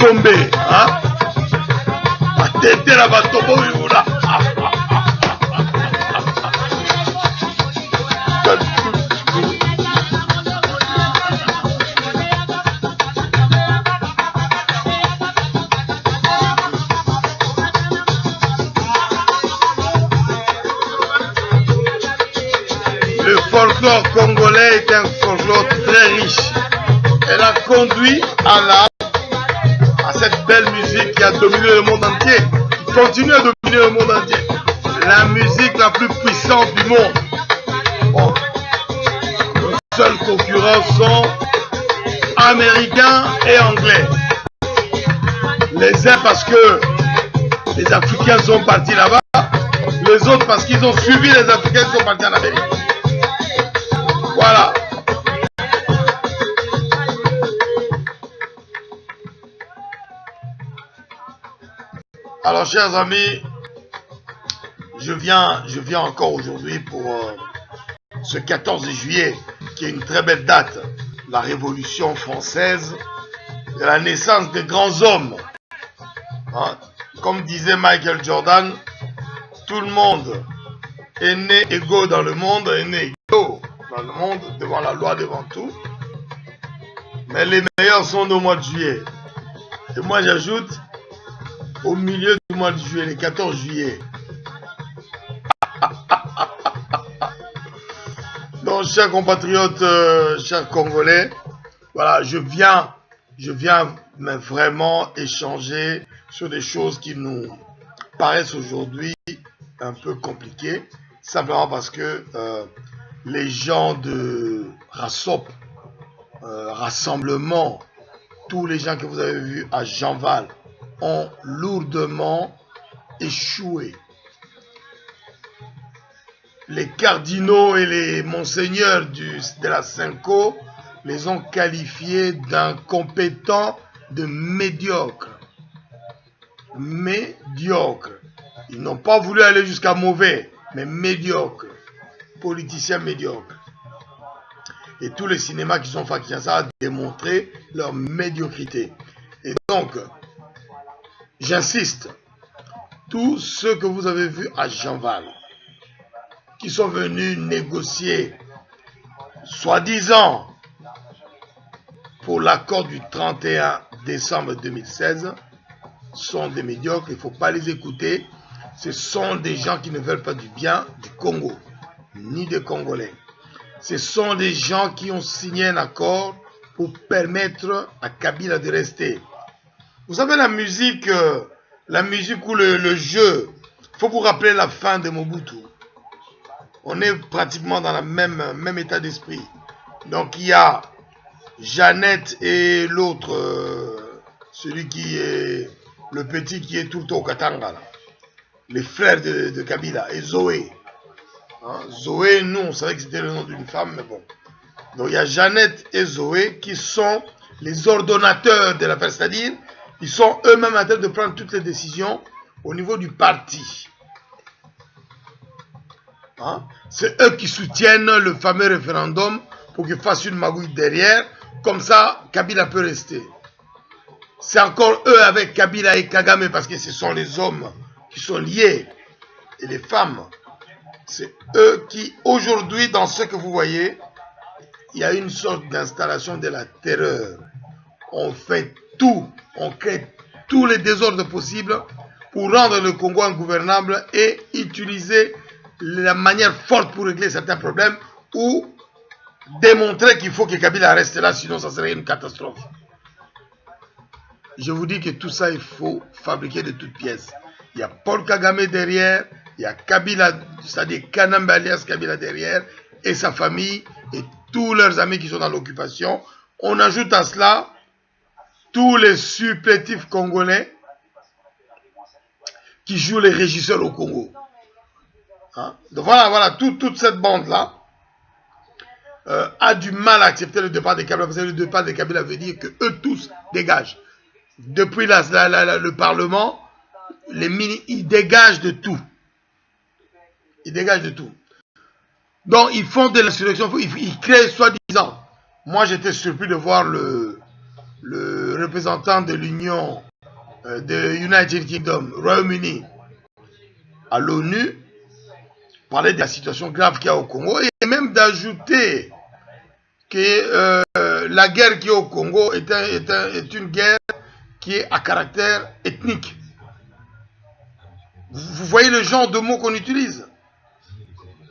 Tombe, hein? Atete la batobo yula. Le folklore congolais est un folklore très riche. Elle a conduit à cette belle musique qui a dominé le monde entier, qui continue à dominer le monde entier. La musique la plus puissante du monde. Bon, nos seuls concurrents sont américains et anglais. Les uns parce que les Africains sont partis là-bas, les autres parce qu'ils ont suivi les Africains qui sont partis en Amérique. Voilà. Alors, chers amis, je viens encore aujourd'hui pour ce 14 juillet, qui est une très belle date, la Révolution française, de la naissance des grands hommes. Hein? Comme disait Michael Jordan, tout le monde est né égaux dans le monde, est né égaux dans le monde, devant la loi, devant tout. Mais les meilleurs sont au mois de juillet. Et moi, j'ajoute, au milieu du mois de juillet, le 14 juillet. Donc, chers compatriotes, chers Congolais, voilà, je viens mais vraiment échanger sur des choses qui nous paraissent aujourd'hui un peu compliquées, simplement parce que les gens de RASOP, rassemblement, tous les gens que vous avez vus à Jeanval, ont lourdement échoué. Les cardinaux et les monseigneurs de la Cinco les ont qualifiés d'incompétents, de médiocres. Médiocres. Ils n'ont pas voulu aller jusqu'à mauvais, mais médiocres. Politiciens médiocres. Et tous les cinémas qui sont faits à Kinshasa ont démontré leur médiocrité. Et donc, j'insiste, tous ceux que vous avez vus à Jeanval, qui sont venus négocier, soi-disant, pour l'accord du 31 décembre 2016, sont des médiocres, il ne faut pas les écouter. Ce sont des gens qui ne veulent pas du bien du Congo, ni des Congolais. Ce sont des gens qui ont signé un accord pour permettre à Kabila de rester. Vous savez, la musique ou le jeu, il faut vous rappeler la fin de Mobutu. On est pratiquement dans le même état d'esprit. Donc il y a Jeannette et l'autre, celui qui est le petit qui est tout le temps au Katanga, là. Les frères de Kabila, et Zoé. Hein? Zoé, nous on savait que c'était le nom d'une femme, mais bon. Donc il y a Jeannette et Zoé qui sont les ordonnateurs de l'affaire, c'est-à-dire ils sont eux-mêmes en train de prendre toutes les décisions au niveau du parti. Hein? C'est eux qui soutiennent le fameux référendum pour qu'il fasse une magouille derrière, comme ça Kabila peut rester. C'est encore eux avec Kabila et Kagame parce que ce sont les hommes qui sont liés et les femmes. C'est eux qui aujourd'hui, dans ce que vous voyez, il y a une sorte d'installation de la terreur. On fait tout, on crée tous les désordres possibles pour rendre le Congo ingouvernable et utiliser la manière forte pour régler certains problèmes ou démontrer qu'il faut que Kabila reste là, sinon ça serait une catastrophe. Je vous dis que tout ça, il faut fabriquer de toutes pièces. Il y a Paul Kagame derrière, il y a Kabila, c'est-à-dire Kanambe alias Kabila derrière, et sa famille, et tous leurs amis qui sont dans l'occupation. On ajoute à cela tous les supplétifs congolais qui jouent les régisseurs au Congo. Hein? Donc voilà, toute cette bande-là a du mal à accepter le départ de Kabila, parce que le départ de Kabila veut dire que eux tous dégagent. Depuis le Parlement, ils dégagent de tout. Ils dégagent de tout. Donc ils font de l'insurrection, ils créent soi-disant. Moi j'étais surpris de voir le représentant de l'Union de United Kingdom, Royaume-Uni, à l'ONU, parlait de la situation grave qu'il y a au Congo et même d'ajouter que la guerre qui est au Congo est une guerre qui est à caractère ethnique. Vous voyez le genre de mots qu'on utilise.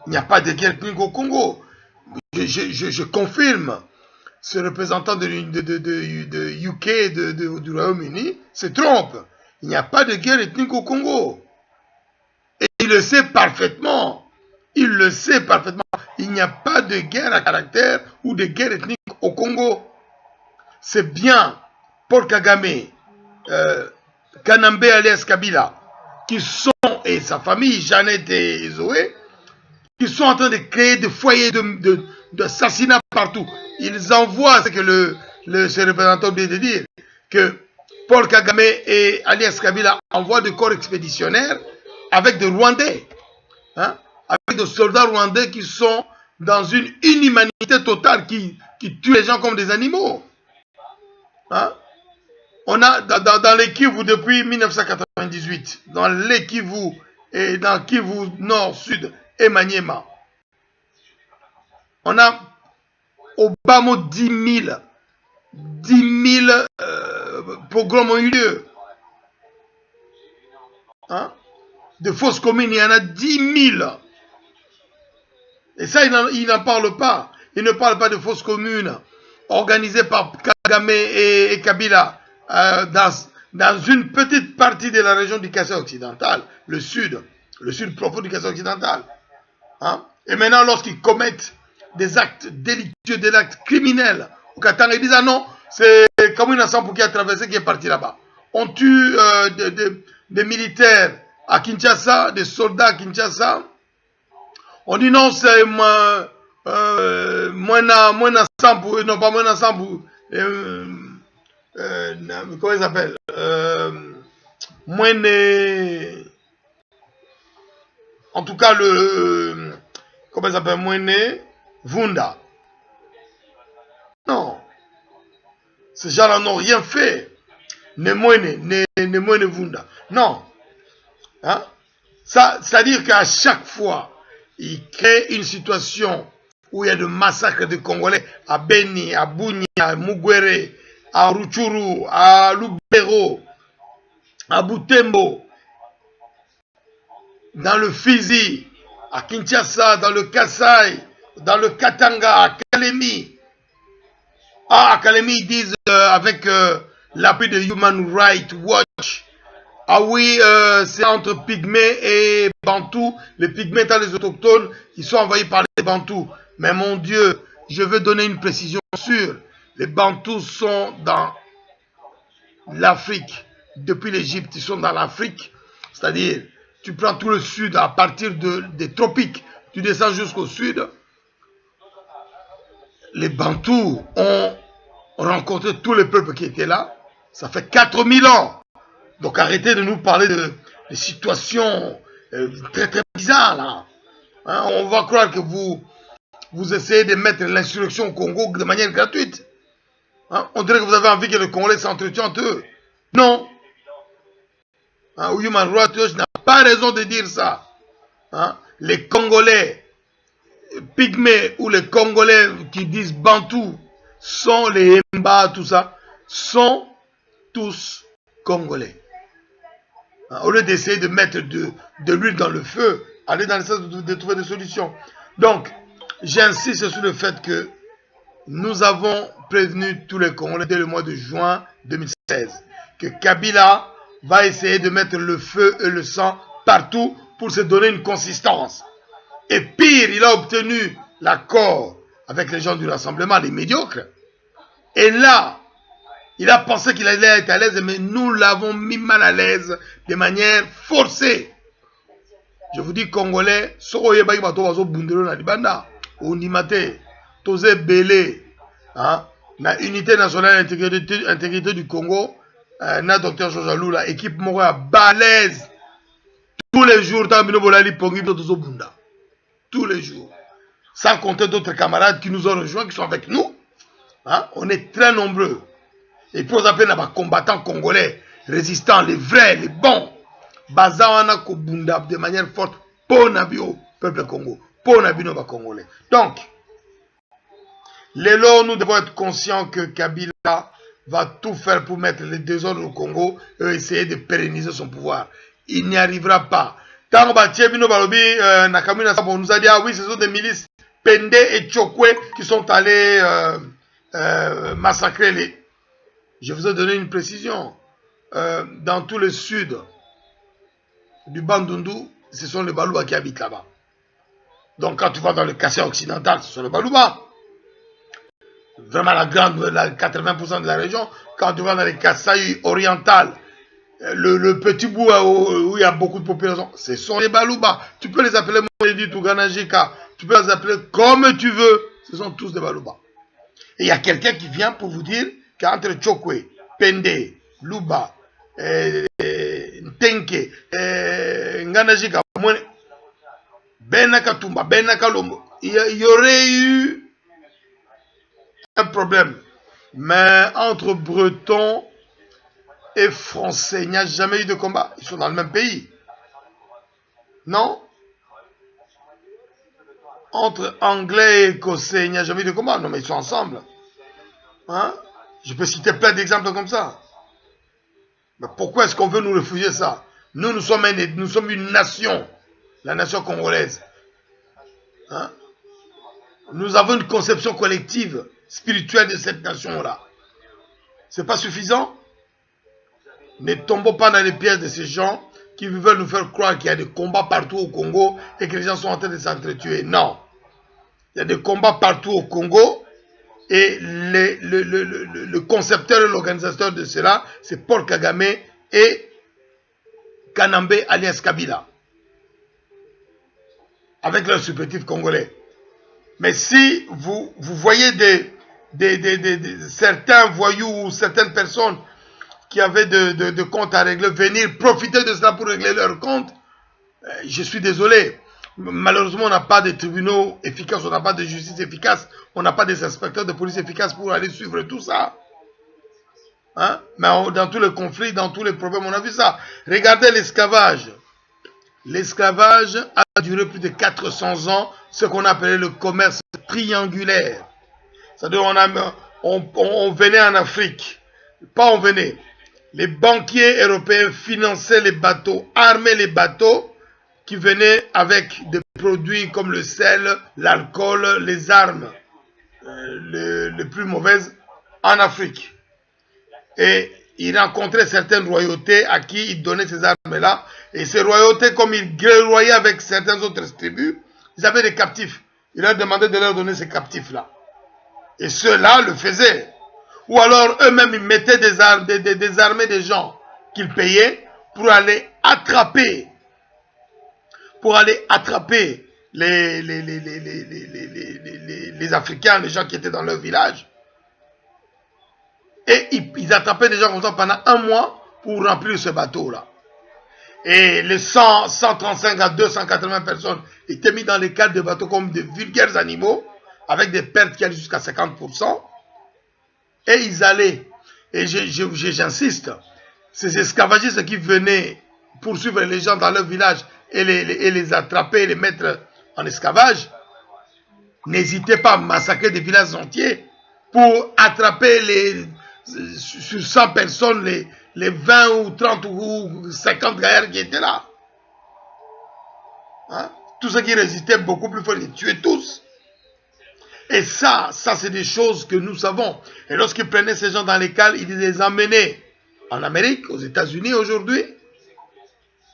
Il n'y a pas de guerre ethnique au Congo. Je confirme, ce représentant de UK, du Royaume-Uni, se trompe. Il n'y a pas de guerre ethnique au Congo. Et il le sait parfaitement. Il le sait parfaitement. Il n'y a pas de guerre à caractère ou de guerre ethnique au Congo. C'est bien Paul Kagame, Kanambe alias Kabila, qui sont, et sa famille, Jeannette et Zoé, qui sont en train de créer des foyers d'assassinats partout. Ils envoient, c'est que ce représentant oublie de dire, que Paul Kagame et alias Kabila envoient des corps expéditionnaires avec des Rwandais, hein, avec des soldats rwandais qui sont dans une inhumanité totale, qui tuent les gens comme des animaux. Hein? On a dans les Kivu depuis 1998, dans les Kivu et dans Kivu Nord, Sud et Maniema, on a au bas mot 10 000 pogroms ont eu lieu. Hein? De fausses communes, il y en a 10 000. Et ça, il n'en parle pas. Il ne parle pas de fausses communes organisées par Kagame et Kabila dans une petite partie de la région du Kassai occidental, le sud profond du Kassai occidental. Hein? Et maintenant, lorsqu'ils commettent des actes délictueux, des actes criminels, au Katanga, ils disent ah non, c'est comme une ensemble qui a traversé, qui est parti là-bas. On tue des militaires à Kinshasa, des soldats à Kinshasa. On dit non, c'est moins ensemble, non pas moins ensemble, comment il s'appelle, en tout cas comment il s'appelle, Moine Vunda. Non, ces gens-là n'ont rien fait. Ne Moine Vunda. Non. Hein? C'est-à-dire qu'à chaque fois, ils créent une situation où il y a de massacres de Congolais à Beni, à Bunia, à Mugwere, à Ruchuru, à Lubero, à Butembo, dans le Fizi, à Kinshasa, dans le Kassai, dans le Katanga, à Kalemi. Ah, à Kalemi, ils disent avec l'appui de Human Rights Watch. Ah oui, c'est entre Pygmées et Bantous. Les Pygmées étant les autochtones, ils sont envahis par les Bantous. Mais mon Dieu, je veux donner une précision sûre. Les Bantous sont dans l'Afrique. Depuis l'Égypte, ils sont dans l'Afrique. C'est-à-dire, tu prends tout le sud à partir des tropiques. Tu descends jusqu'au sud. Les Bantous ont rencontré tous les peuples qui étaient là. Ça fait 4000 ans. Donc arrêtez de nous parler de situations très très bizarres là. Hein, on va croire que vous essayez de mettre l'insurrection au Congo de manière gratuite. Hein, on dirait que vous avez envie que les Congolais s'entretuent entre eux. Non. Hein, Human Rights Watch n'a pas raison de dire ça. Hein, les Congolais pygmées ou les Congolais qui disent Bantou sont les Mba, tout ça, sont tous Congolais. Au lieu d'essayer de mettre de l'huile dans le feu, aller dans le sens de trouver des solutions. Donc, j'insiste sur le fait que nous avons prévenu tous les Congolais dès le mois de juin 2016 que Kabila va essayer de mettre le feu et le sang partout pour se donner une consistance. Et pire, il a obtenu l'accord avec les gens du rassemblement, les médiocres. Et là, il a pensé qu'il allait être à l'aise, mais nous l'avons mis mal à l'aise de manière forcée. Je vous dis, Congolais, Sokoye Baki Bato Bazo Bundelo na Libanda, Onimate, Tose Belé, la unité nationale intégrité du Congo, na docteur Jojalou, la équipe moko à balèze. Tous les jours, dans Binobolali Pongi Tozo Bunda. Tous les jours. Sans compter d'autres camarades qui nous ont rejoints, qui sont avec nous. Hein? On est très nombreux. Et puis on appelle les combattants congolais, résistants, les vrais, les bons. Bazawana Kobunda de manière forte pour Nabio, peuple Congo, pour Nabino Congolais. Donc, nous devons être conscients que Kabila va tout faire pour mettre les désordres au Congo et essayer de pérenniser son pouvoir. Il n'y arrivera pas. Tant que Nakamina nous a dit, ah oui, ce sont des milices Pende et Chokwe qui sont allés massacrer les... Je vous ai donné une précision. Dans tout le sud du Bandundu, ce sont les Balouba qui habitent là-bas. Donc quand tu vas dans le Kassai occidental, ce sont les Balouba. Vraiment la 80% de la région. Quand tu vas dans le Kassai oriental, le petit bout où il y a beaucoup de population, ce sont les Balouba. Tu peux les appeler Moedi ou Ganajika, tu peux les appeler comme tu veux. Ce sont tous des Balouba. Et il y a quelqu'un qui vient pour vous dire qu'entre Chokwe, Pende, Luba, Ntenke, Nganajika, Benakatumba, Benakalombo, il y aurait eu un problème. Mais entre Bretons et Français, il n'y a jamais eu de combat. Ils sont dans le même pays. Non? Entre Anglais et Écossais, il n'y a jamais eu de combat. Non, mais ils sont ensemble. Hein? Je peux citer plein d'exemples comme ça. Mais pourquoi est-ce qu'on veut nous refuser ça? Nous sommes une nation, la nation congolaise. Hein? Nous avons une conception collective, spirituelle de cette nation-là. C'est pas suffisant? Ne tombons pas dans les pièges de ces gens qui veulent nous faire croire qu'il y a des combats partout au Congo et que les gens sont en train de s'entretuer. Non. Il y a des combats partout au Congo. Et le concepteur et l'organisateur de cela, c'est Paul Kagame et Kanambe alias Kabila. Avec leur supplétif congolais. Mais si vous voyez certains voyous ou certaines personnes qui avaient de comptes à régler venir profiter de cela pour régler leurs comptes, je suis désolé. Malheureusement, on n'a pas de tribunaux efficaces, on n'a pas de justice efficace, on n'a pas des inspecteurs de police efficaces pour aller suivre tout ça. Hein? Mais dans tous les conflits, dans tous les problèmes, on a vu ça. Regardez l'esclavage. L'esclavage a duré plus de 400 ans, ce qu'on appelait le commerce triangulaire. C'est-à-dire on venait en Afrique, pas on venait. Les banquiers européens finançaient les bateaux, armaient les bateaux, qui venaient avec des produits comme le sel, l'alcool, les armes les plus mauvaises en Afrique. Et ils rencontraient certaines royautés à qui ils donnaient ces armes-là. Et ces royautés, comme ils guerroyaient avec certaines autres tribus, ils avaient des captifs. Ils leur demandaient de leur donner ces captifs-là. Et ceux-là le faisaient. Ou alors eux-mêmes, ils mettaient désarmer des gens qu'ils payaient pour aller attraper les Africains, les gens qui étaient dans leur village. Et ils attrapaient des gens comme ça pendant un mois pour remplir ce bateau-là. Et les 135 à 280 personnes étaient mis dans les cadres de bateaux comme de vulgaires animaux, avec des pertes qui allaient jusqu'à 50%. Et ils allaient, et j'insiste, ces esclavagistes qui venaient poursuivre les gens dans leur village et les attraper et les mettre en esclavage, n'hésitez pas à massacrer des villages entiers pour attraper sur 100 personnes les 20 ou 30 ou 50 gaillards qui étaient là. Hein? Tous ceux qui résistaient beaucoup plus fort, ils les tuaient tous. Et ça c'est des choses que nous savons. Et lorsqu'ils prenaient ces gens dans les cales, ils les emmenaient en Amérique, aux États-Unis aujourd'hui.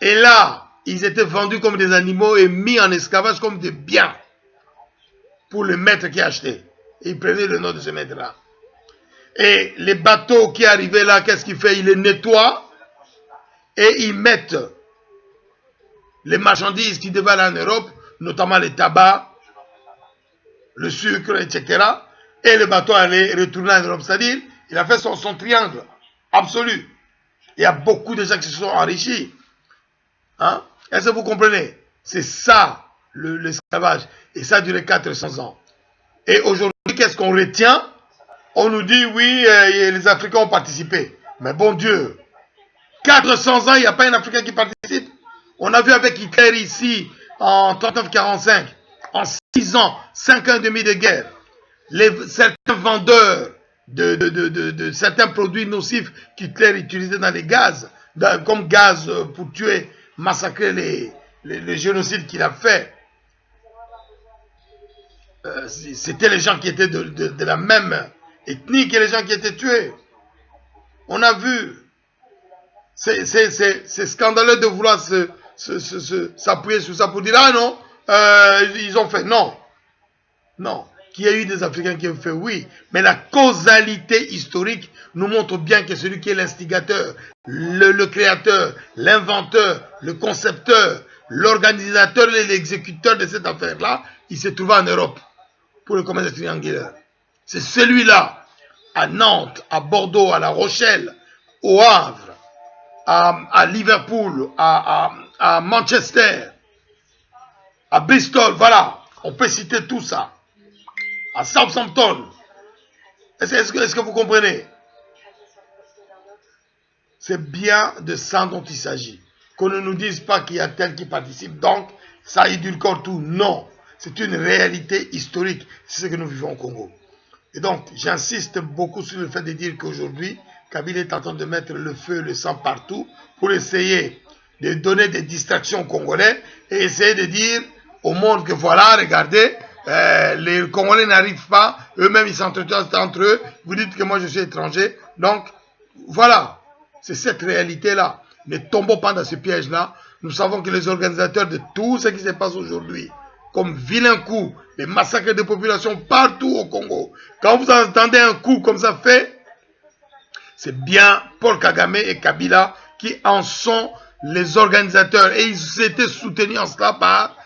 Et là, ils étaient vendus comme des animaux et mis en esclavage comme des biens pour le maître qui achetait. Et ils prenaient le nom de ce maître-là. Et les bateaux qui arrivaient là, qu'est-ce qu'il fait? Il les nettoie et ils mettent les marchandises qui devaient aller en Europe, notamment les tabacs, le sucre, etc. Et le bateau allait retourner en Europe. C'est-à-dire, il a fait son triangle absolu. Il y a beaucoup de gens qui se sont enrichis. Hein? Est-ce que vous comprenez? C'est ça l'esclavage. Et ça a duré 400 ans. Et aujourd'hui, qu'est-ce qu'on retient? On nous dit, oui, les Africains ont participé. Mais bon Dieu, 400 ans, il n'y a pas un Africain qui participe. On a vu avec Hitler ici, en 39-45, en 6 ans, 5 ans et demi de guerre, certains vendeurs de certains produits nocifs qu'Hitler utilisait dans les gaz, comme gaz pour tuer, massacrer les génocides qu'il a fait. C'était les gens qui étaient de la même ethnie que les gens qui étaient tués. On a vu. C'est scandaleux de vouloir s'appuyer sur ça pour dire, ah non, ils ont fait. Non. Non. Qu'il y a eu des Africains qui ont fait, oui. Mais la causalité historique nous montre bien que celui qui est l'instigateur, le créateur, l'inventeur, le concepteur, l'organisateur et l'exécuteur de cette affaire-là, il s'est trouvé en Europe pour le commerce triangulaire. C'est celui-là, à Nantes, à Bordeaux, à La Rochelle, au Havre, à Liverpool, à Manchester, à Bristol, voilà. On peut citer tout ça. À Southampton. Est-ce que vous comprenez? C'est bien de ça dont il s'agit. Qu'on ne nous dise pas qu'il y a tel qui participe, donc ça édulcore tout. Non. C'est une réalité historique. C'est ce que nous vivons au Congo. Et donc, j'insiste beaucoup sur le fait de dire qu'aujourd'hui, Kabila est en train de mettre le feu, le sang partout pour essayer de donner des distractions aux Congolais et essayer de dire au monde que voilà, regardez, les Congolais n'arrivent pas, eux-mêmes ils s'entretiennent entre eux, vous dites que moi je suis étranger, donc voilà, c'est cette réalité-là. Ne tombons pas dans ce piège-là. Nous savons que les organisateurs de tout ce qui se passe aujourd'hui, comme vilain coup, les massacres de populations partout au Congo, quand vous entendez un coup comme ça fait, c'est bien Paul Kagame et Kabila qui en sont les organisateurs. Et ils étaient soutenus en cela par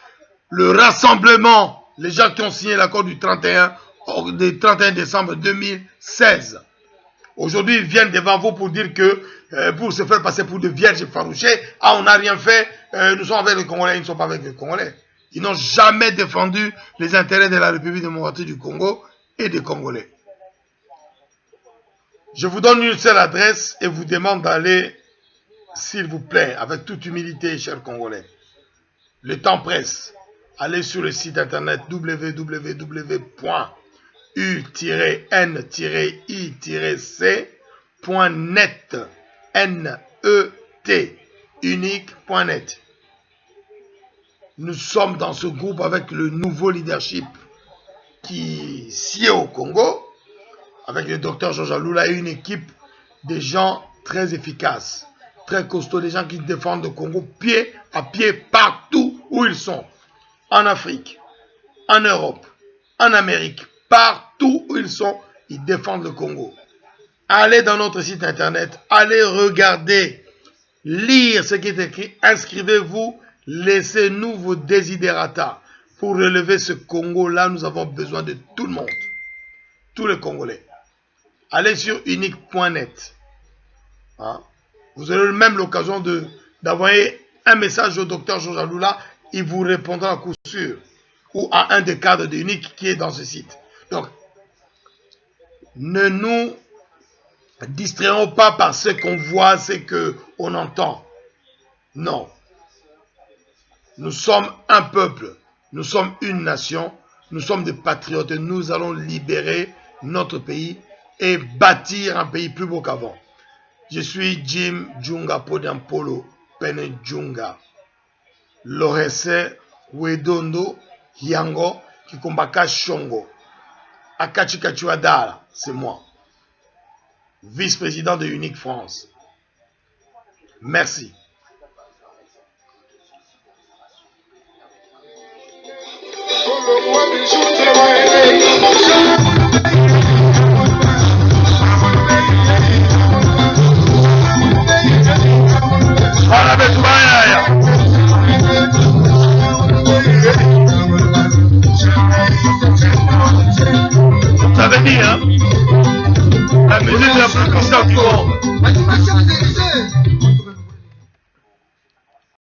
le rassemblement, les gens qui ont signé l'accord du 31 décembre 2016. Aujourd'hui, ils viennent devant vous pour dire que, pour se faire passer pour des vierges effarouchées, ah, on n'a rien fait, nous sommes avec les Congolais, ils ne sont pas avec les Congolais. Ils n'ont jamais défendu les intérêts de la République démocratique du Congo et des Congolais. Je vous donne une seule adresse et vous demande d'aller, s'il vous plaît, avec toute humilité, chers Congolais. Le temps presse. Allez sur le site internet www.u-n-i-c.net N-E-T unique.net. Nous sommes dans ce groupe avec le nouveau leadership qui sied au Congo, avec le docteur Georges Alula et une équipe de gens très efficaces, très costauds, des gens qui défendent le Congo pied à pied partout où ils sont. En Afrique, en Europe, en Amérique, partout où ils sont, ils défendent le Congo. Allez dans notre site internet, allez regarder, lire ce qui est écrit, inscrivez-vous, laissez-nous vos desiderata. Pour relever ce Congo-là, nous avons besoin de tout le monde, tous les Congolais. Allez sur unique.net. Hein? Vous aurez même l'occasion d'envoyer un message au docteur Georges Alula. Il vous répondra à coup sûr. Ou à un des cadres de Unique qui est dans ce site. Donc, ne nous distrayons pas par ce qu'on voit, ce qu'on entend. Non. Nous sommes un peuple. Nous sommes une nation. Nous sommes des patriotes. Nous allons libérer notre pays et bâtir un pays plus beau qu'avant. Je suis Jim Djunga Podiampolo Pene Djunga. Lorese Wedondo Yango Kikumbaka Shongo. Akachikachuadala, c'est moi. Vice-président de Unique France. Merci. Ça veut dire, hein, la musique la plus puissante du monde.